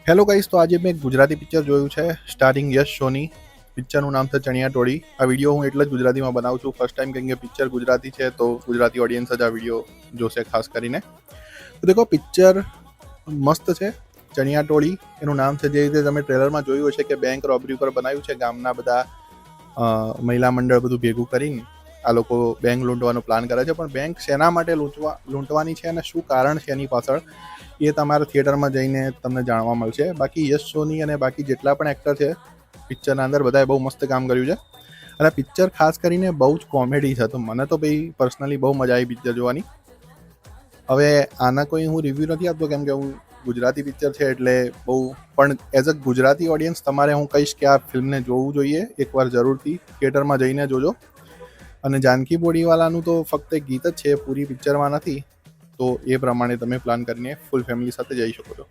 Hello guys, તો આજે મેં એક ગુજરાતી પિક્ચર જોયું છે સ્ટારિંગ યશ સોની. પિક્ચરનું નામ છે ચણિયા ટોળી. આ વિડીયો હું એટલે જ ગુજરાતીમાં બનાવું છું ફર્સ્ટ ટાઈમ, કેમ કે પિક્ચર ગુજરાતી છે તો ગુજરાતી ઓડિયન્સ જ આ વિડીયો જોશે ખાસ કરીને. તો દેખો, પિક્ચર મસ્ત છે. ચણિયા ટોળી એનું નામ છે. જે રીતે તમે ટ્રેલરમાં જોયું હશે કે બેંક રોબરી ઉપર બનાવ્યું છે. ગામના બધા મહિલા મંડળ બધું ભેગું કરીને આ લોકો બેંક લૂંટવાનો પ્લાન કરે છે. પણ બેંક શેના માટે લૂંટવાની છે અને શું કારણ છે એની પાછળ, એ તમારા થિયેટરમાં જઈને તમને જાણવા મળશે. બાકી યશ સોની અને બાકી જેટલા પણ એક્ટર છે પિક્ચરના અંદર, બધાએ બહુ મસ્ત કામ કર્યું છે. અને પિક્ચર ખાસ કરીને બહુ જ કોમેડી છે. તો મને તો ભાઈ પર્સનલી બહુ મજા આવી પિક્ચર જોવાની. હવે આના કોઈ હું રિવ્યૂ નથી આપતો, કેમ કે હું ગુજરાતી પિક્ચર છે એટલે બહુ, પણ એઝ અ ગુજરાતી ઓડિયન્સ તમારે હું કહીશ કે આ ફિલ્મને જોવું જોઈએ. એકવાર જરૂરથી થિયેટરમાં જઈને જોજો. અને જાનકી બોડીવાલાનું તો ફક્ત એક ગીત જ છે, પૂરી પિક્ચરમાં નથી. તો એ પ્રમાણે તમે પ્લાન કરીને ફૂલ ફેમિલી સાથે જઈ શકો છો.